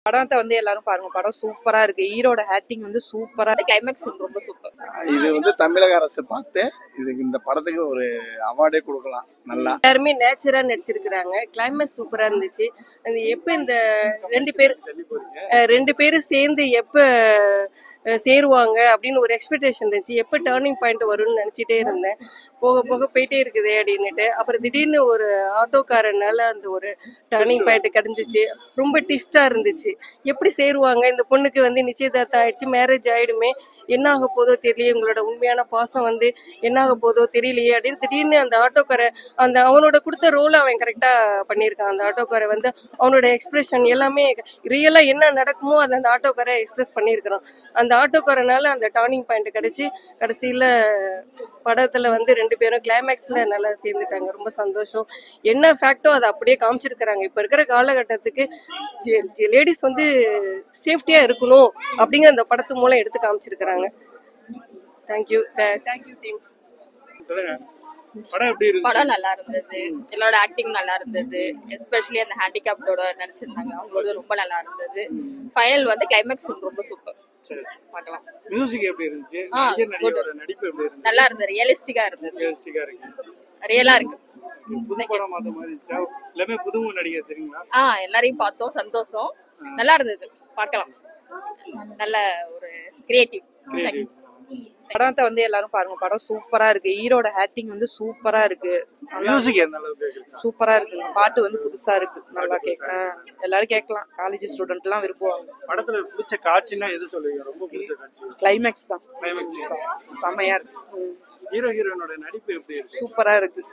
படத்தை வந்து எல்லாரும் பாருங்க. படம் சூப்பரா இருக்கு. ஹீரோட ஆக்டிங் வந்து சூப்பரா இருக்கு. கிளைமேக்ஸ் ரொம்ப சூப்பர். இது வந்து தமிழக அரசு பார்த்து இதுக்கு இந்த படத்துக்கு ஒரு அவார்டே கொடுக்கலாம். நல்லா எல்லாருமே நேச்சரா நடிச்சிருக்கிறாங்க. கிளைமேக்ஸ் சூப்பரா இருந்துச்சு. அது எப்ப இந்த ரெண்டு பேரும் சேர்ந்து எப்ப சேருவாங்க அப்படின்னு ஒரு எக்ஸ்பெக்டேஷன் இருந்துச்சு. எப்போ டேர்னிங் பாயிண்ட் வரும்னு நினச்சிட்டே இருந்தேன். போக போக போயிட்டே இருக்குதே அப்படின்னுட்டு அப்புறம் திடீர்னு ஒரு ஆட்டோக்காரனால அந்த ஒரு டேர்னிங் பாயிண்ட் கிடைஞ்சிச்சு. ரொம்ப ட்விஸ்டாக இருந்துச்சு. எப்படி சேருவாங்க, இந்த பொண்ணுக்கு வந்து நிச்சயதார்த்தம் ஆயிடுச்சு, மேரேஜ் ஆயிடுமே, என்ன ஆக போதோ தெரியலையே, உங்களோட உண்மையான பாசம் வந்து என்ன ஆக போதோ தெரியலையே அப்படின்னு திடீர்னு அந்த ஆட்டோக்காரை அந்த அவனோட கொடுத்த ரோலை அவன் கரெக்டாக பண்ணியிருக்கான். அந்த ஆட்டோக்காரை வந்து அவனோட எக்ஸ்பிரஷன் எல்லாமே ரியலாக என்ன நடக்குமோ அதை அந்த ஆட்டோக்காரை எக்ஸ்பிரஸ் பண்ணியிருக்கிறான். அந்த ஆட்டோக்காரனால அந்த டர்னிங் பாயிண்ட் கிடைச்சி கடைசியில் படத்தில் வந்து ரெண்டு பேரும் கிளைமேக்ஸில் நல்லா சேர்ந்துட்டாங்க. ரொம்ப சந்தோஷம். என்ன ஃபேக்டோ அதை அப்படியே காமிச்சிருக்கிறாங்க. இப்போ இருக்கிற காலகட்டத்துக்கு லேடிஸ் வந்து சேஃப்டியாக இருக்கணும் அப்படிங்கிற அந்த படத்து மூலம் எடுத்து காமிச்சிருக்கிறாங்க. Thank you team. படம் நல்லா இருந்தது. எல்லாரோட ஆக்டிங் நல்லா இருந்தது. எஸ்பெஷலி அந்த ஹேண்டிகேப்டோட நடிச்சிருந்தாங்க, அவங்களோட ரொம்ப நல்லா இருந்தது. ஃபைனல் வந்து கிளைமேக்ஸ் ரொம்ப சூப்பர். பார்க்கலாம். மியூசிக் எப்படி இருந்துச்சு? நடிப்பு எப்படி இருந்துச்சு? நல்லா இருந்தது. ரியலிஸ்டிக்கா இருந்தது. ரியலிஸ்டிக்கா இருக்கு. ரியலா இருக்கு. புது படம் அந்த மாதிரி இருந்துச்சா? எல்லாமே புது நடிகர் தெரியுங்களா? எல்லாரையும் பார்த்தோம். சந்தோஷம். நல்லா இருந்தது. பார்க்கலாம். நல்ல ஒரு கிரியேட்டிவ். படத்தை வந்து எல்லாரும் பாருங்க. படம் சூப்பரா இருக்கு. ஹீரோட ஆக்டிங் வந்து சூப்பரா இருக்கு. மியூசிக் எந்த அளவுக்கு இருக்கு? சூப்பரா இருக்கு. பாட்டு வந்து புதுசா இருக்கு. நல்லா எல்லாரும் கேட்கலாம். காலேஜ் ஸ்டூடெண்ட் எல்லாம் விரும்புவாங்க. படத்துல பிடிச்ச காட்சினா எது சொல்லுவீங்க? ரொம்ப பிடிச்ச காட்சி கிளைமேக்ஸ் தான். கிளைமேக்ஸ் செமையா இருக்கு. ஹீரோ ஹீரோயினோட நடிப்பு எப்படி இருக்கு? சூப்பரா இருக்கு.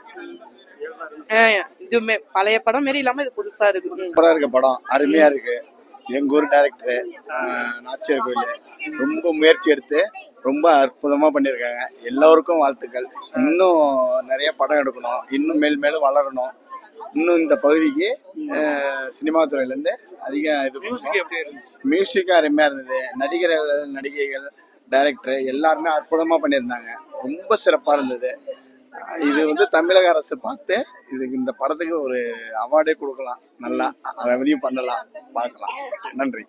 இதுவுமே பழைய படம் மாரி இல்லாம இது புதுசா இருக்கு. சூப்பரா இருக்கு. படம் அருமையா இருக்கு. எங்க ஊர் டைரக்டர் நாச்சியார் கோயில் ரொம்ப முயற்சி எடுத்து ரொம்ப அற்புதமா பண்ணியிருக்காங்க. எல்லோருக்கும் வாழ்த்துக்கள். இன்னும் நிறைய படம் எடுக்கணும், இன்னும் மேல் மேலும் வளரணும். இன்னும் இந்த பகுதிக்கு சினிமா துறையிலேருந்து அதிகம் இது. மியூசிக் எப்படி இருந்துச்சு? மியூசிக் அருமையா இருந்தது. நடிகர்கள், நடிகைகள், டைரக்டர் எல்லாருமே அற்புதமா பண்ணியிருந்தாங்க. ரொம்ப சிறப்பா இருந்தது. இது வந்து தமிழக அரசு பார்த்து இதுக்கு இந்த படத்துக்கு ஒரு அவார்டே கொடுக்கலாம். நல்லா ரெவன்யூ பண்ணலாம். பார்க்கலாம். நன்றி.